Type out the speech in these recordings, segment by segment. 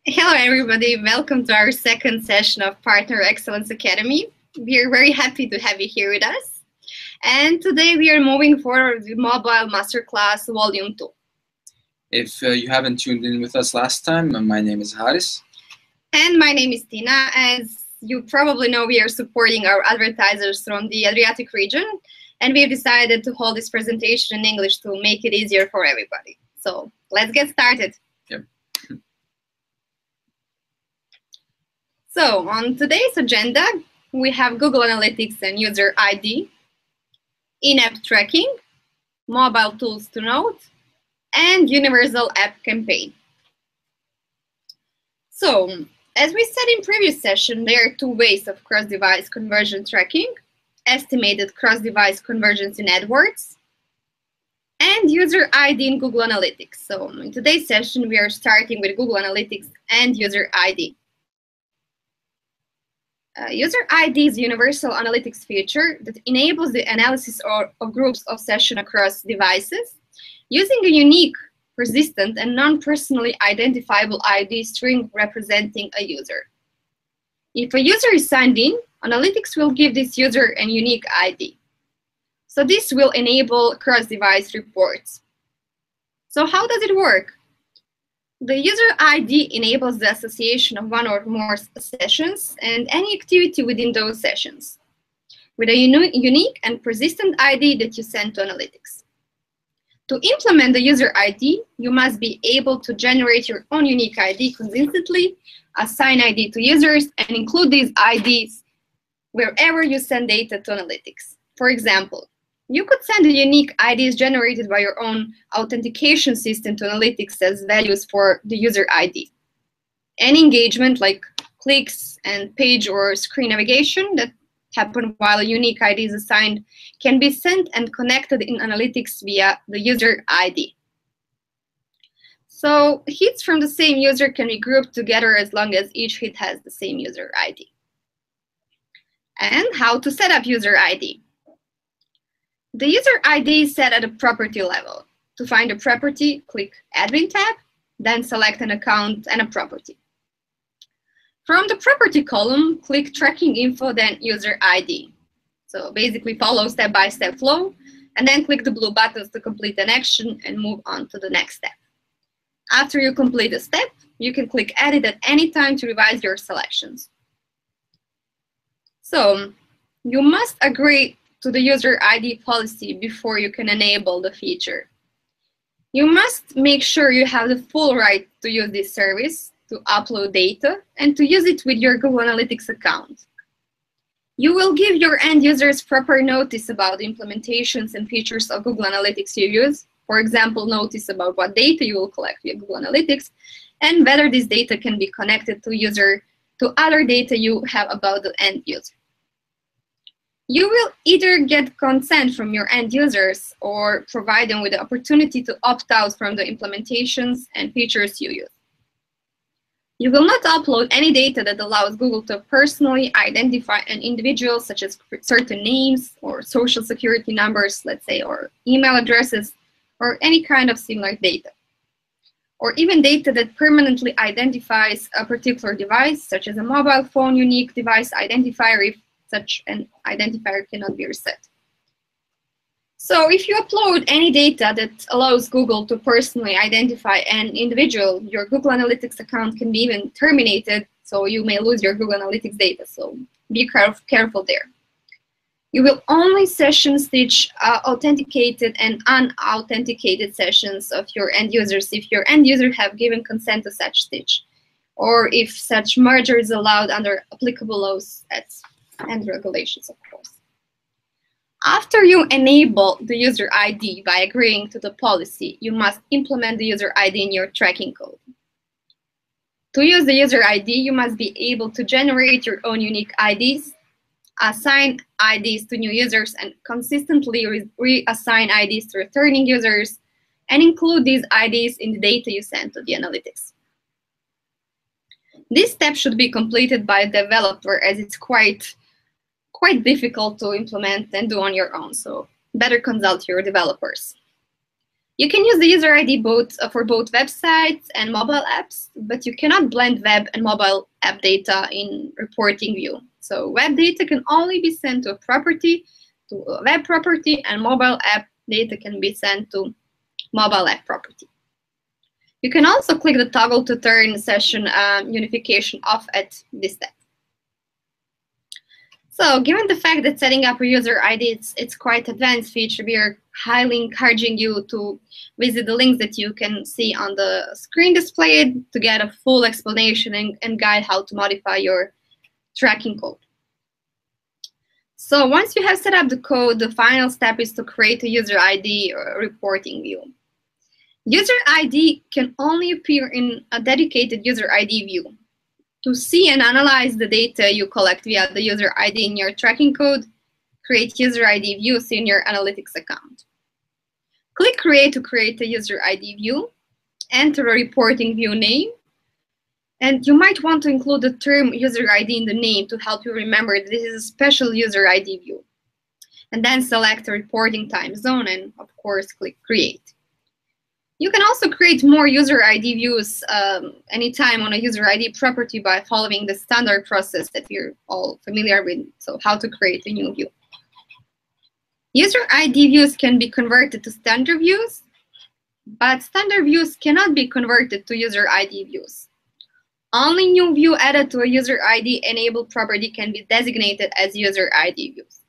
Hello, everybody. Welcome to our second session of Partner Excellence Academy. We are very happy to have you here with us. And today we are moving forward with Mobile Masterclass Volume 2. If you haven't tuned in with us last time, my name is Haris. And my name is Tina. As you probably know, we are supporting our advertisers from the Adriatic region. And we have decided to hold this presentation in English to make it easier for everybody. So let's get started. Yep. So on today's agenda, we have Google Analytics and User ID, in-app tracking, mobile tools to note, and Universal App Campaign. So, as we said in previous session, there are two ways of cross-device conversion tracking: estimated cross-device conversions in AdWords and user ID in Google Analytics. So, in today's session, we are starting with Google Analytics and user ID. User ID is a universal analytics feature that enables the analysis of groups of sessions across devices using a unique, persistent, and non-personally identifiable ID string representing a user. If a user is signed in, Analytics will give this user a unique ID. So this will enable cross-device reports. So how does it work? The user ID enables the association of one or more sessions and any activity within those sessions with a unique and persistent ID that you send to Analytics. To implement the user ID, you must be able to generate your own unique ID consistently, assign ID to users, and include these IDs wherever you send data to Analytics. For example, you could send the unique IDs generated by your own authentication system to Analytics as values for the user ID. Any engagement like clicks and page or screen navigation that happen while a unique ID is assigned can be sent and connected in Analytics via the user ID. So hits from the same user can be grouped together as long as each hit has the same user ID. And how to set up user ID. The user ID is set at a property level. To find a property, click Admin tab, then select an account and a property. From the property column, click Tracking Info, then User ID. So basically follow step-by-step flow, and then click the blue buttons to complete an action and move on to the next step. After you complete a step, you can click Edit at any time to revise your selections. So you must agree to the user ID policy before you can enable the feature. You must make sure you have the full right to use this service, to upload data, and to use it with your Google Analytics account. You will give your end users proper notice about the implementations and features of Google Analytics you use. For example, notice about what data you will collect via Google Analytics and whether this data can be connected to other data you have about the end user. You will either get consent from your end users or provide them with the opportunity to opt out from the implementations and features you use. You will not upload any data that allows Google to personally identify an individual, such as certain names or social security numbers, let's say, or email addresses, or any kind of similar data. Or even data that permanently identifies a particular device, such as a mobile phone unique device identifier if such an identifier cannot be reset. So if you upload any data that allows Google to personally identify an individual, your Google Analytics account can be even terminated, so you may lose your Google Analytics data, so be careful there. You will only session stitch authenticated and unauthenticated sessions of your end users if your end user have given consent to such stitch, or if such merger is allowed under applicable laws and regulations, of course. After you enable the user ID by agreeing to the policy, you must implement the user ID in your tracking code. To use the user ID, you must be able to generate your own unique IDs, assign IDs to new users, and consistently reassign IDs to returning users, and include these IDs in the data you send to the Analytics. This step should be completed by a developer, as it's quite difficult to implement and do on your own, so better consult your developers. You can use the user ID both for both websites and mobile apps, but you cannot blend web and mobile app data in reporting view. So web data can only be sent to a property, to a web property, and mobile app data can be sent to mobile app property. You can also click the toggle to turn session unification off at this step. So given the fact that setting up a user ID, it's quite advanced feature, we are highly encouraging you to visit the links that you can see on the screen displayed to get a full explanation and guide how to modify your tracking code. So once you have set up the code, the final step is to create a user ID reporting view. User ID can only appear in a dedicated user ID view. To see and analyze the data you collect via the user ID in your tracking code, create user ID views in your analytics account. Click Create to create a user ID view, enter a reporting view name, and you might want to include the term user ID in the name to help you remember that this is a special user ID view. And then select a reporting time zone and, of course, click Create. You can also create more user ID views anytime on a user ID property by following the standard process that we're all familiar with, so how to create a new view. User ID views can be converted to standard views, but standard views cannot be converted to user ID views. Only new view added to a user ID enabled property can be designated as user ID views.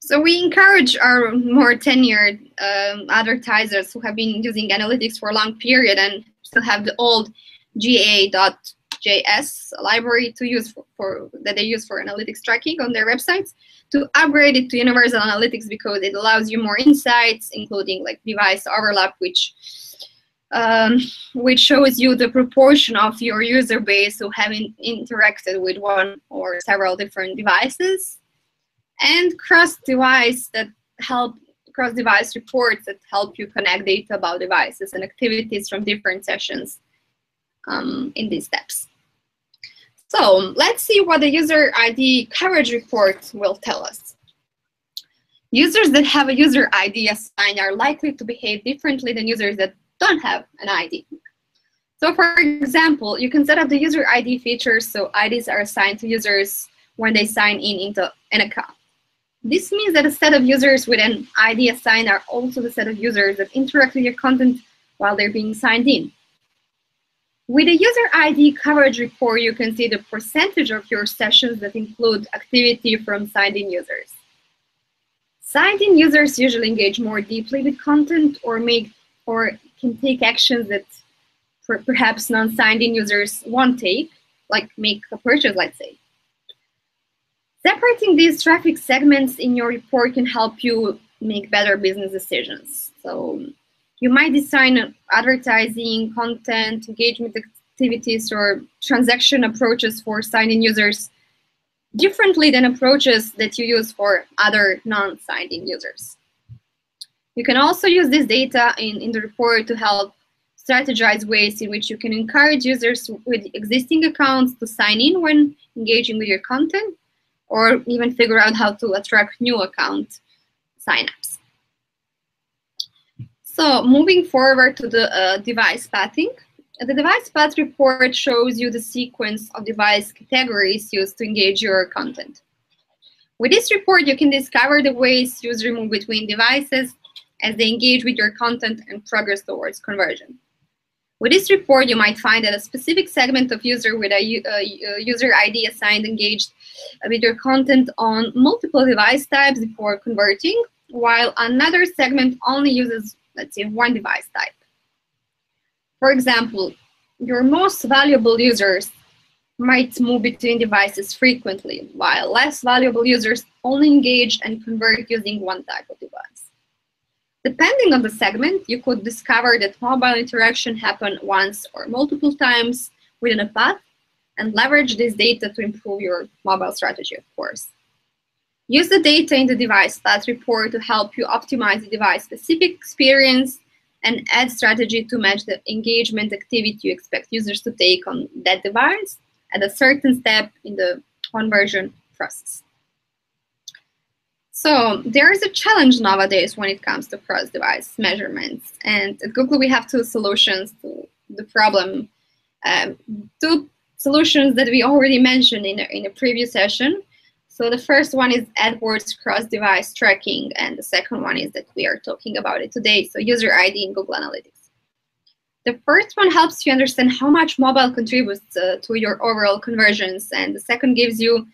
So we encourage our more tenured advertisers who have been using analytics for a long period and still have the old ga.js library to use that they use for analytics tracking on their websites to upgrade it to universal analytics because it allows you more insights, including like device overlap, which shows you the proportion of your user base who have interacted with one or several different devices. And cross-device reports that help you connect data about devices and activities from different sessions in these steps. So let's see what the user ID coverage report will tell us. Users that have a user ID assigned are likely to behave differently than users that don't have an ID. So for example, you can set up the user ID features so IDs are assigned to users when they sign in into an account. This means that a set of users with an ID assigned are also the set of users that interact with your content while they're being signed in. With a user ID coverage report, you can see the percentage of your sessions that include activity from signed-in users. Signed-in users usually engage more deeply with content or can take actions that perhaps non-signed-in users won't take, like make a purchase, let's say. Separating these traffic segments in your report can help you make better business decisions. So you might design advertising, content, engagement activities, or transaction approaches for signed-in users differently than approaches that you use for other non-signed-in users. You can also use this data in the report to help strategize ways in which you can encourage users with existing accounts to sign in when engaging with your content, or even figure out how to attract new account signups. So moving forward to the device pathing. The device path report shows you the sequence of device categories used to engage your content. With this report, you can discover the ways users move between devices as they engage with your content and progress towards conversion. With this report, you might find that a specific segment of user with a user ID assigned engaged with your content on multiple device types before converting, while another segment only uses, let's say, one device type. For example, your most valuable users might move between devices frequently, while less valuable users only engage and convert using one type of device. Depending on the segment, you could discover that mobile interaction happened once or multiple times within a path and leverage this data to improve your mobile strategy, of course. Use the data in the device path report to help you optimize the device-specific experience and add strategy to match the engagement activity you expect users to take on that device at a certain step in the conversion process. So there is a challenge nowadays when it comes to cross-device measurements. And at Google, we have two solutions to the problem. Two solutions that we already mentioned in a previous session. So the first one is AdWords cross-device tracking, and the second one is that we are talking about it today, so user ID in Google Analytics. The first one helps you understand how much mobile contributes to your overall conversions, and the second gives you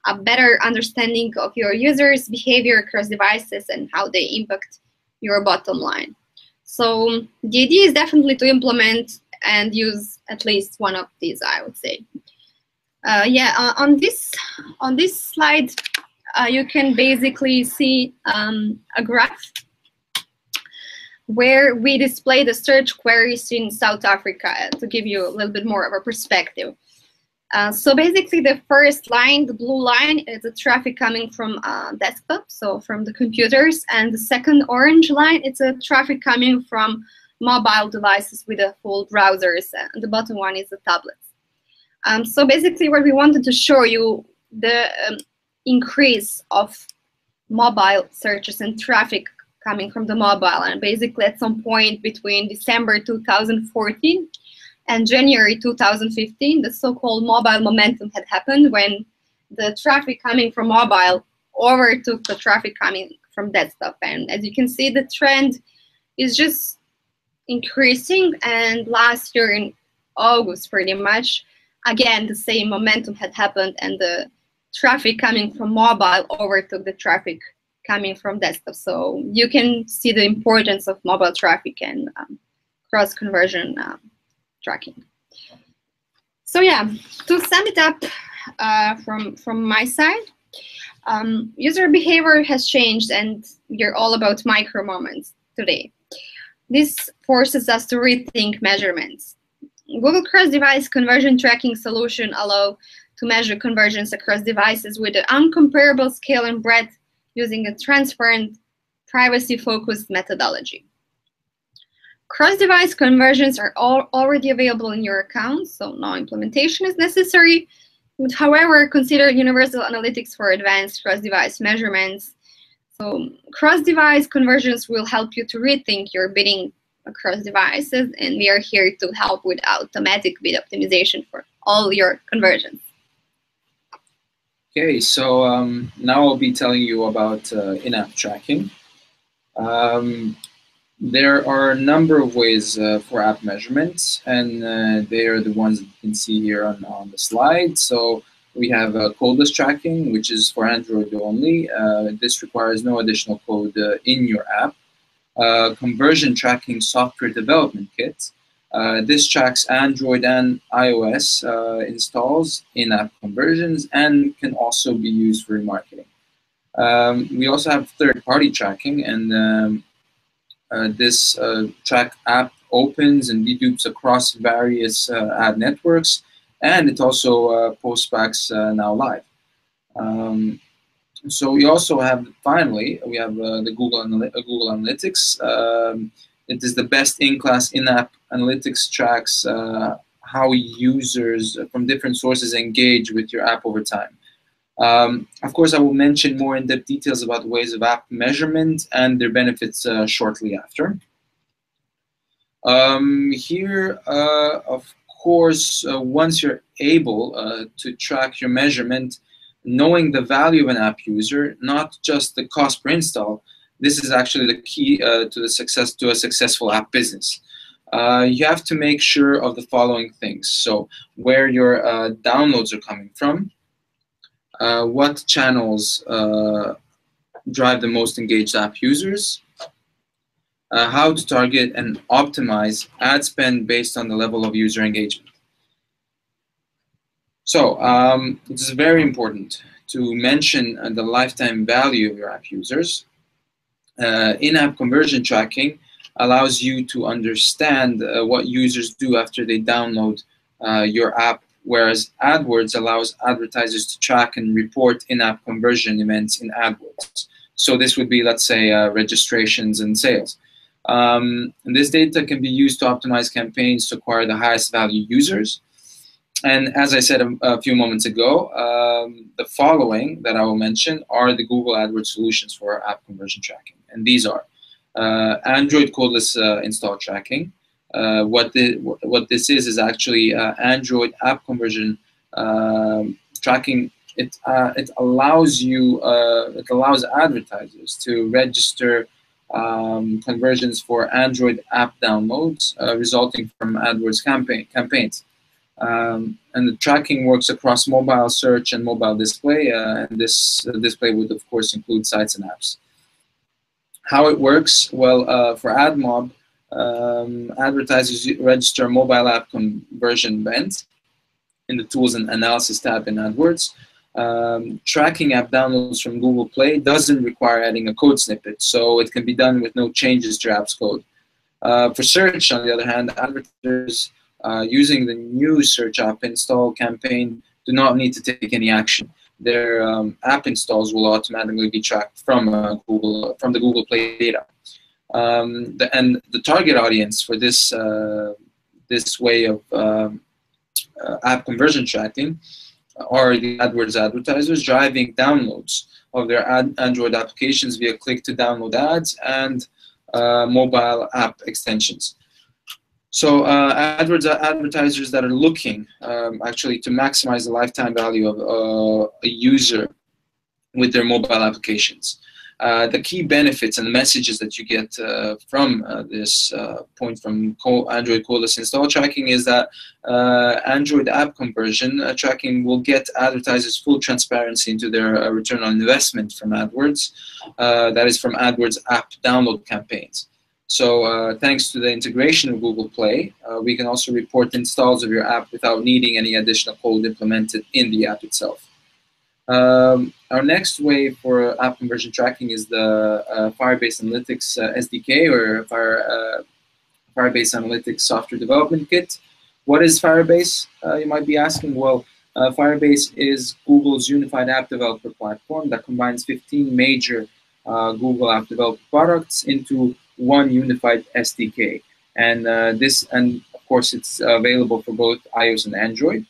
a better understanding of your users' behavior across devices and how they impact your bottom line. So the idea is definitely to implement and use at least one of these, I would say. On this slide, you can basically see a graph where we display the search queries in South Africa to give you a little bit more of a perspective. So basically the first line, the blue line, is the traffic coming from desktop, so from the computers, and the second orange line, it's a traffic coming from mobile devices with a full browsers, and the bottom one is the tablets. So basically what we wanted to show you, the increase of mobile searches and traffic coming from the mobile, and basically at some point between December 2014 and January 2015, the so-called mobile momentum had happened when the traffic coming from mobile overtook the traffic coming from desktop. And as you can see, the trend is just increasing, and last year in August pretty much, again, the same momentum had happened, and the traffic coming from mobile overtook the traffic coming from desktop. So you can see the importance of mobile traffic and cross-conversion tracking. So yeah, to sum it up from my side, user behavior has changed, and we're all about micro moments today. This forces us to rethink measurements. Google cross-device conversion tracking solution allow to measure conversions across devices with an uncomparable scale and breadth using a transparent, privacy-focused methodology. Cross-device conversions are already available in your account, so no implementation is necessary. But however, consider universal analytics for advanced cross-device measurements. So cross-device conversions will help you to rethink your bidding across devices, and we are here to help with automatic bid optimization for all your conversions. Okay, so now I'll be telling you about in-app tracking. There are a number of ways for app measurements, and they are the ones that you can see here on the slide. So we have codeless tracking, which is for Android only. This requires no additional code in your app. Conversion tracking software development kit. This tracks Android and iOS installs, in-app conversions, and can also be used for remarketing. We also have third-party tracking, and this track app opens and dedupes across various ad networks, and it also posts packs now live. So we also have, finally, we have the Google Analytics. It is the best in-class in-app analytics tracks how users from different sources engage with your app over time. Of course, I will mention more in-depth details about ways of app measurement and their benefits shortly after. Here, of course, once you're able to track your measurement, knowing the value of an app user, not just the cost per install, this is actually the key to a successful app business. You have to make sure of the following things. So where your downloads are coming from, what channels drive the most engaged app users, how to target and optimize ad spend based on the level of user engagement. So it is very important to mention the lifetime value of your app users. In-app conversion tracking allows you to understand what users do after they download your app, whereas AdWords allows advertisers to track and report in-app conversion events in AdWords. So this would be, let's say, registrations and sales. And this data can be used to optimize campaigns to acquire the highest value users. And as I said a few moments ago, the following that I will mention are the Google AdWords solutions for app conversion tracking. And these are Android codeless install tracking. What this is actually Android app conversion tracking. It allows advertisers to register conversions for Android app downloads resulting from AdWords campaigns. And the tracking works across mobile search and mobile display, and this display would of course include sites and apps. How it works? Well, for AdMob, advertisers register a mobile app conversion event in the Tools and Analysis tab in AdWords. Tracking app downloads from Google Play doesn't require adding a code snippet, so it can be done with no changes to your app's code. For search, on the other hand, advertisers using the new search app install campaign do not need to take any action. Their app installs will automatically be tracked from the Google Play data. And the target audience for this way of app conversion tracking are the AdWords advertisers driving downloads of their Android applications via click to download ads and mobile app extensions. So AdWords advertisers that are looking actually to maximize the lifetime value of a user with their mobile applications. The key benefits and the messages that you get from this point from Android codeless install tracking is that Android app conversion tracking will get advertisers full transparency into their return on investment from AdWords, that is from AdWords app download campaigns. So thanks to the integration of Google Play, we can also report installs of your app without needing any additional code implemented in the app itself. Our next way for app conversion tracking is the Firebase Analytics SDK, or Firebase Analytics Software Development Kit. What is Firebase? You might be asking. Well, Firebase is Google's unified app developer platform that combines 15 major Google app developer products into one unified SDK. And of course, it's available for both iOS and Android.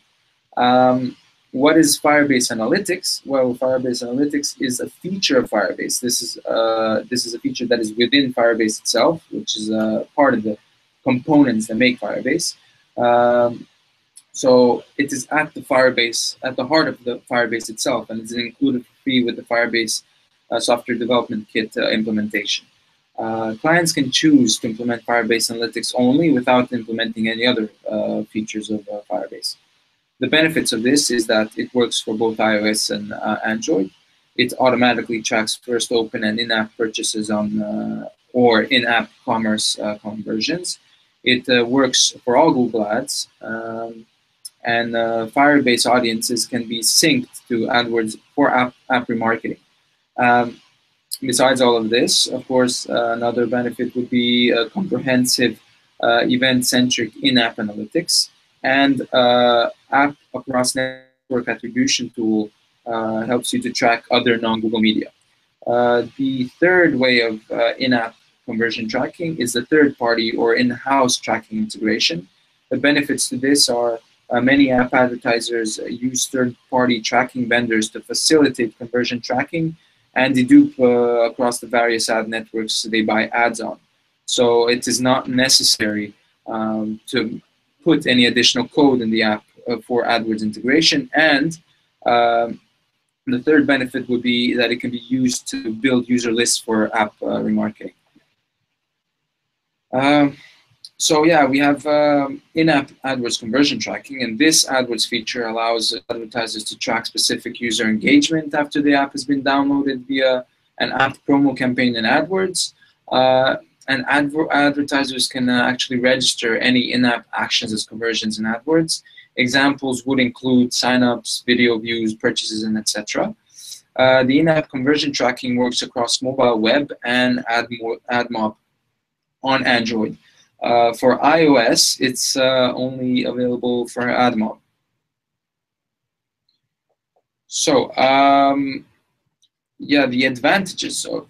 What is Firebase Analytics? Well, Firebase Analytics is a feature of Firebase. This is a feature that is within Firebase itself, which is part of the components that make Firebase. So it is at the heart of the Firebase itself, and it's included for free with the Firebase Software Development Kit implementation. Clients can choose to implement Firebase Analytics only without implementing any other features of Firebase. The benefits of this is that it works for both iOS and Android. It automatically tracks first open and in-app purchases or in-app commerce conversions. It works for all Google Ads, and Firebase audiences can be synced to AdWords for app remarketing. Besides all of this, of course, another benefit would be a comprehensive event-centric in-app analytics, and app across network attribution tool helps you to track other non-Google media. The third way of in-app conversion tracking is the third-party or in-house tracking integration. The benefits to this are many app advertisers use third-party tracking vendors to facilitate conversion tracking and dedupe across the various ad networks they buy ads on. So it is not necessary to put any additional code in the app for AdWords integration. And the third benefit would be that it can be used to build user lists for app remarketing. So yeah, we have in-app AdWords conversion tracking, and this AdWords feature allows advertisers to track specific user engagement after the app has been downloaded via an app promo campaign in AdWords. And advertisers can actually register any in-app actions as conversions in AdWords. Examples would include signups, video views, purchases, and etc. The in-app conversion tracking works across mobile web and AdMob on Android. For iOS, it's only available for AdMob. So, yeah, the advantages of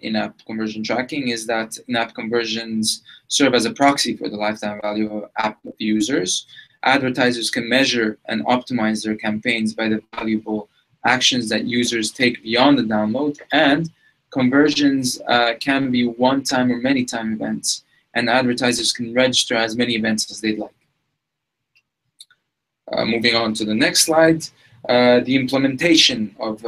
in-app conversion tracking is that in-app conversions serve as a proxy for the lifetime value of app users. advertisers can measure and optimize their campaigns by the valuable actions that users take beyond the download, and conversions can be one-time or many-time events, and advertisers can register as many events as they'd like. Moving on to the next slide, the implementation of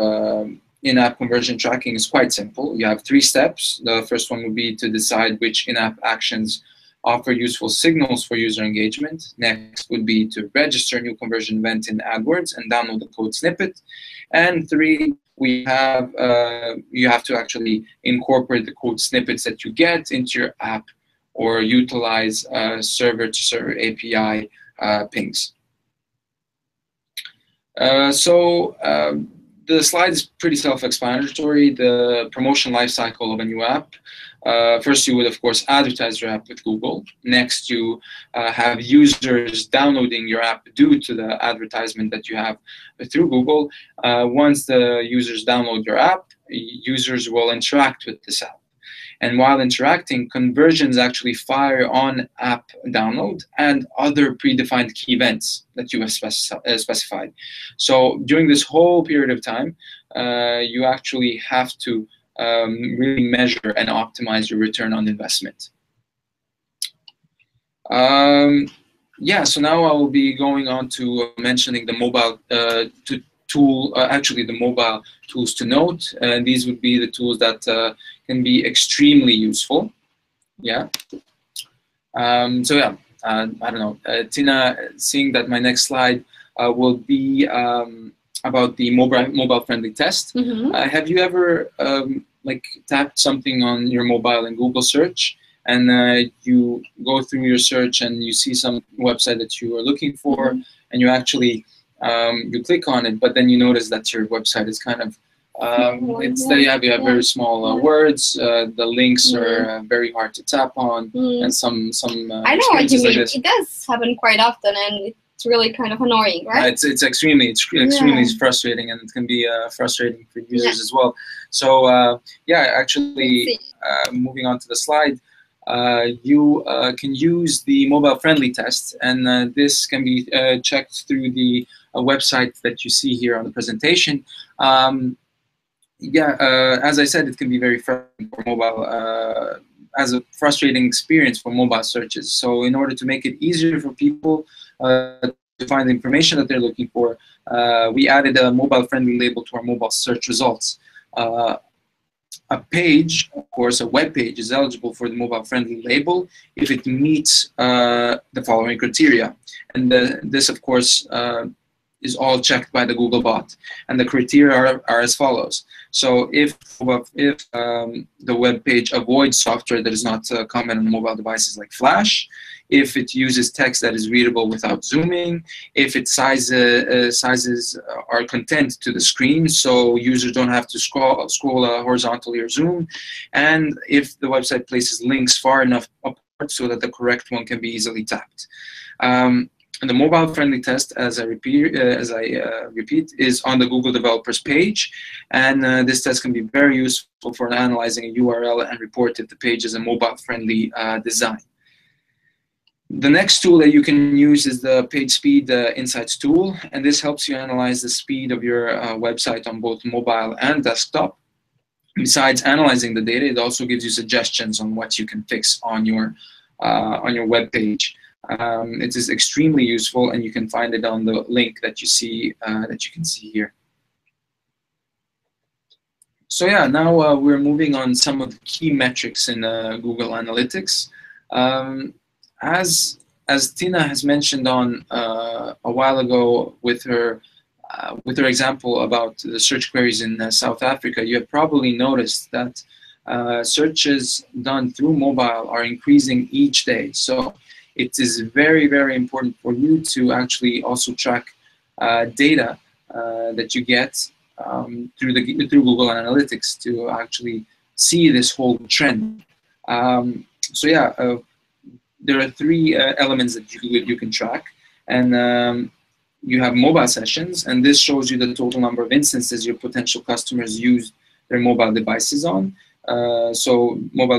in-app conversion tracking is quite simple. You have 3 steps. The first one would be to decide which in-app actions offer useful signals for user engagement. Next would be to register a new conversion event in AdWords and download the code snippet. And 3, we have you have to actually incorporate the code snippets that you get into your app or utilize server-to-server API pings. The slide is pretty self-explanatory. The promotion lifecycle of a new app. First, you would, of course, advertise your app with Google. Next, you have users downloading your app due to the advertisement that you have through Google. Once the users download your app, users will interact with this app. And while interacting, conversions actually fire on app download and other predefined key events that you have specified. So during this whole period of time, you actually have to really measure and optimize your return on investment. Yeah, so now I will be going on to mentioning the mobile the mobile tools to note. And these would be the tools that can be extremely useful. Yeah. So yeah, I don't know. Tina, seeing that my next slide will be about the mobile friendly test. Have you ever like tapped something on your mobile in Google search, and you go through your search and you see some website that you are looking for, and you actually you click on it, but then you notice that your website is kind of you have very small words. The links are very hard to tap on, and some. I know what you mean. It does happen quite often, and it's really kind of annoying, right? It's extremely frustrating, and it can be frustrating for users as well. So yeah, actually, moving on to the slide. You can use the mobile-friendly test, and this can be checked through the website that you see here on the presentation. As I said, it can be very frustrating for mobile, as a frustrating experience for mobile searches. So in order to make it easier for people to find the information that they're looking for, we added a mobile-friendly label to our mobile search results. A page, of course, a web page is eligible for the mobile-friendly label if it meets the following criteria. And this, of course, is all checked by the Google bot. And the criteria are as follows. So if the web page avoids software that is not common on mobile devices like Flash, if it uses text that is readable without zooming, if its sizes are content to the screen, so users don't have to scroll horizontally or zoom, and if the website places links far enough apart so that the correct one can be easily tapped. And the mobile-friendly test, as I repeat, is on the Google developers page, and this test can be very useful for analyzing a URL and report if the page is a mobile-friendly design. The next tool that you can use is the Page Speed Insights tool, and this helps you analyze the speed of your website on both mobile and desktop. Besides analyzing the data, it also gives you suggestions on what you can fix on your web page. It is extremely useful, and you can find it on the link that you see here. So yeah, now we're moving on some of the key metrics in Google Analytics. As Tina has mentioned on a while ago with her example about the search queries in South Africa, you have probably noticed that searches done through mobile are increasing each day. So it is very, very important for you to actually also track data that you get through Google Analytics to actually see this whole trend. So yeah, there are 3 elements that you can track, and you have mobile sessions, and this shows you the total number of instances your potential customers use their mobile devices on. So mobile,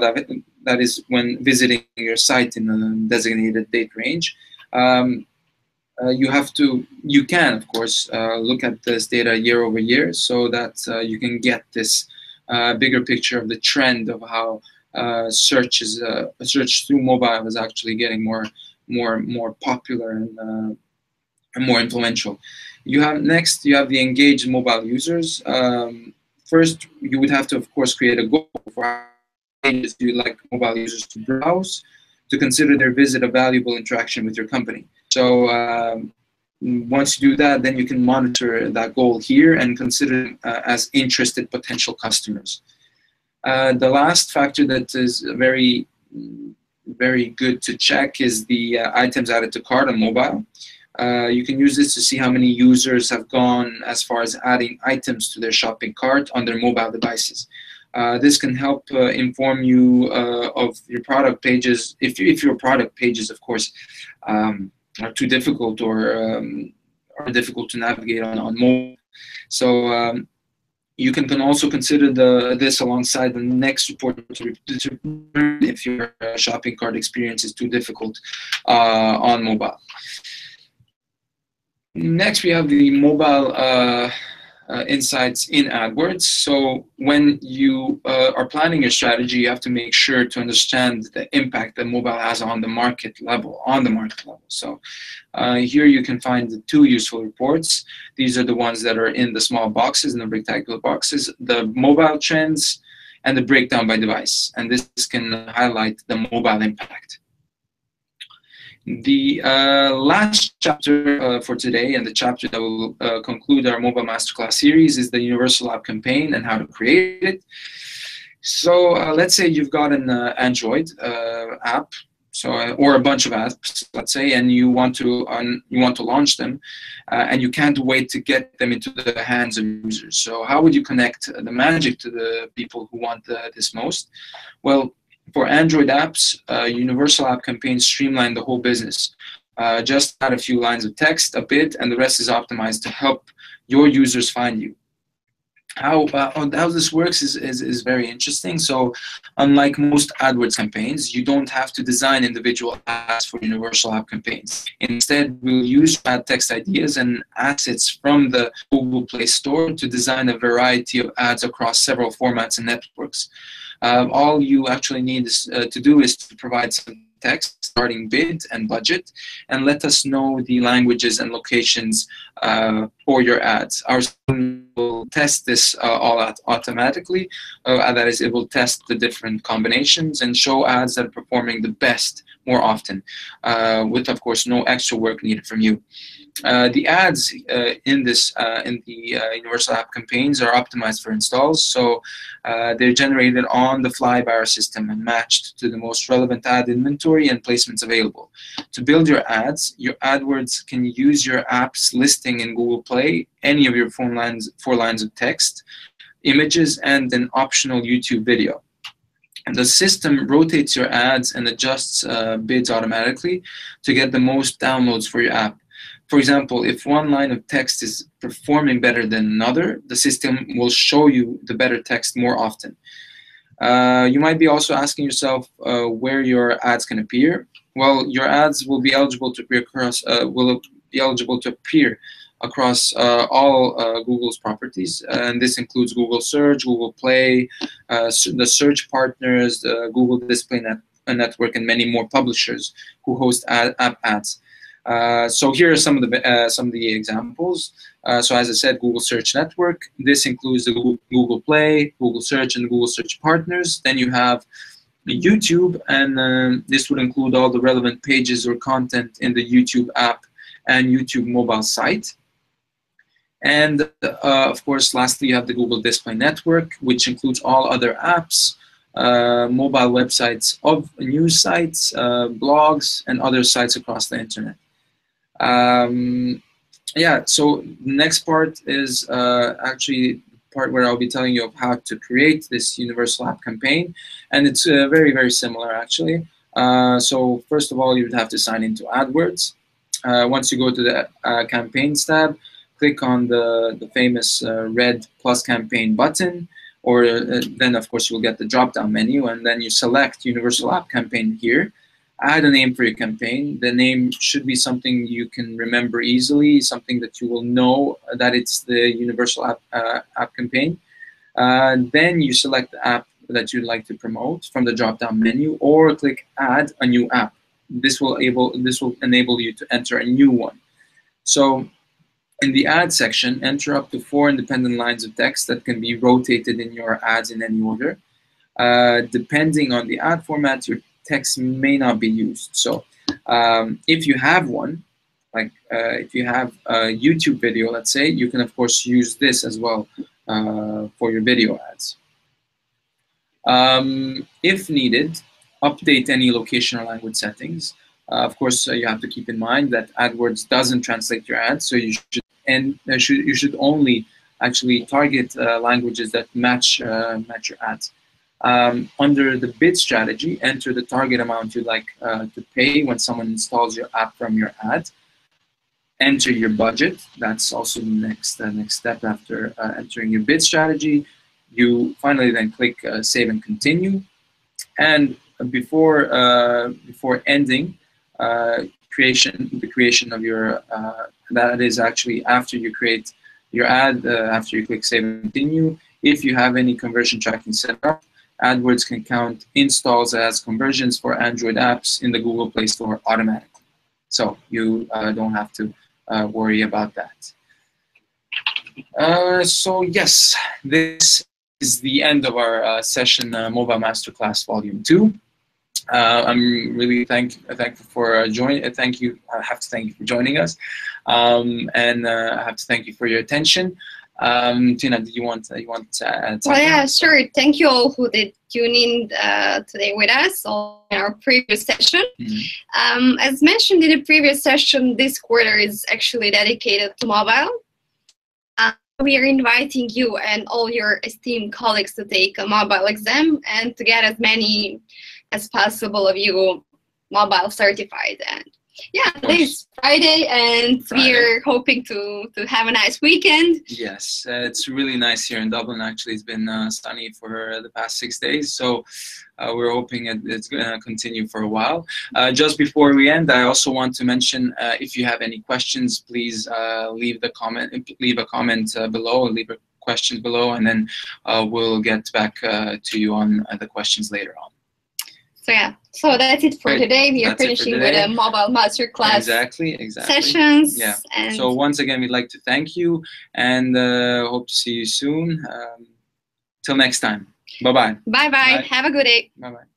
that is when visiting your site in a designated date range. you can, of course, look at this data year over year so that you can get this bigger picture of the trend of how search through mobile is actually getting more popular and more influential. You have the engaged mobile users. First, you would have to, of course, create a goal for how pages you like mobile users to browse, to consider their visit a valuable interaction with your company. So once you do that, then you can monitor that goal here and consider them as interested potential customers. The last factor that is very, very good to check is the items added to cart on mobile. You can use this to see how many users have gone as far as adding items to their shopping cart on their mobile devices. This can help inform you of your product pages, if your product pages, of course, are too difficult or are difficult to navigate on mobile. So you can also consider this alongside the next report to determine if your shopping cart experience is too difficult on mobile. Next, we have the mobile insights in AdWords. So when you are planning your strategy, you have to make sure to understand the impact that mobile has on the market level. So here you can find the two useful reports. These are the ones that are in the small boxes and the rectangular boxes, the mobile trends and the breakdown by device. And this can highlight the mobile impact. The last chapter for today, and the chapter that will conclude our mobile masterclass series, is the universal app campaign and how to create it. So let's say you've got an Android app, or a bunch of apps, let's say, and you want to launch them, and you can't wait to get them into the hands of users. So how would you connect the magic to the people who want this most? Well, for Android apps, universal app campaigns streamline the whole business. Just add a few lines of text, a bit, and the rest is optimized to help your users find you. How this works is very interesting. So unlike most AdWords campaigns, you don't have to design individual ads for universal app campaigns. Instead, we'll use ad text ideas and assets from the Google Play Store to design a variety of ads across several formats and networks. All you actually need to do is to provide some text, starting bid and budget, and let us know the languages and locations for your ads. Our system will test this all out automatically. That is, it will test the different combinations and show ads that are performing the best more often, with, of course, no extra work needed from you. The ads in the universal app campaigns are optimized for installs, so they're generated on the fly by our system and matched to the most relevant ad inventory and placements available. To build your ads, your AdWords can use your app's listing in Google Play, any of your 4 lines of text, images, and an optional YouTube video. And the system rotates your ads and adjusts bids automatically to get the most downloads for your app. For example, if one line of text is performing better than another, the system will show you the better text more often. You might be also asking yourself where your ads can appear. Well, your ads will be eligible to appear across all Google's properties, and this includes Google Search, Google Play, the search partners, the Google Display Network, and many more publishers who host app ads. So here are some of the examples. So as I said, Google Search Network. This includes the Google Play, Google Search, and Google Search partners. Then you have YouTube, and this would include all the relevant pages or content in the YouTube app and YouTube mobile site. And of course, lastly, you have the Google Display Network, which includes all other apps, mobile websites of news sites, blogs, and other sites across the internet. Yeah, so the next part is actually the part where I'll be telling you of how to create this universal app campaign, and it's very, very similar actually. So first of all, you would have to sign into AdWords. Once you go to the Campaigns tab, click on the famous red plus campaign button, or then of course you'll get the drop-down menu, and then you select Universal App Campaign here. add a name for your campaign. The name should be something you can remember easily, something that you will know that it's the universal app campaign. Then you select the app that you'd like to promote from the drop-down menu, or click Add a New App. This will enable you to enter a new one. So in the ad section, enter up to 4 independent lines of text that can be rotated in your ads in any order. Depending on the ad format, your text may not be used. So if you have one, like if you have a YouTube video, let's say, you can of course use this as well for your video ads. If needed, update any location or language settings. Of course, you have to keep in mind that AdWords doesn't translate your ads, so you should only actually target languages that match your ads. Under the bid strategy, enter the target amount you'd like to pay when someone installs your app from your ad. Enter your budget. That's also the next step after entering your bid strategy. You finally then click Save and Continue. And before ending the creation of your that is actually after you create your ad, after you click Save and Continue. If you have any conversion tracking set up, AdWords can count installs as conversions for Android apps in the Google Play Store automatically. So you don't have to worry about that. So yes, this is the end of our session, Mobile Masterclass Volume 2. I'm really thankful for joining. I have to thank you for joining us, and I have to thank you for your attention. Tina, do you want to add something? Well, yeah, sure. Thank you all who did tune in today with us on our previous session. Mm-hmm. As mentioned in the previous session, this quarter is actually dedicated to mobile. We are inviting you and all your esteemed colleagues to take a mobile exam and to get as many as possible of you mobile certified. And yeah, today is Friday, and we are hoping to have a nice weekend. Yes, it's really nice here in Dublin. Actually, it's been sunny for the past 6 days, so we're hoping it's going to continue for a while. Just before we end, I also want to mention if you have any questions, please leave a comment below, leave a question below, and then we'll get back to you on the questions later on. So yeah, so that's it for today. We are finishing with a mobile masterclass. Exactly. Sessions. Yeah. And so once again, we'd like to thank you, and hope to see you soon. Till next time. Bye-bye. Bye-bye. Have a good day. Bye-bye.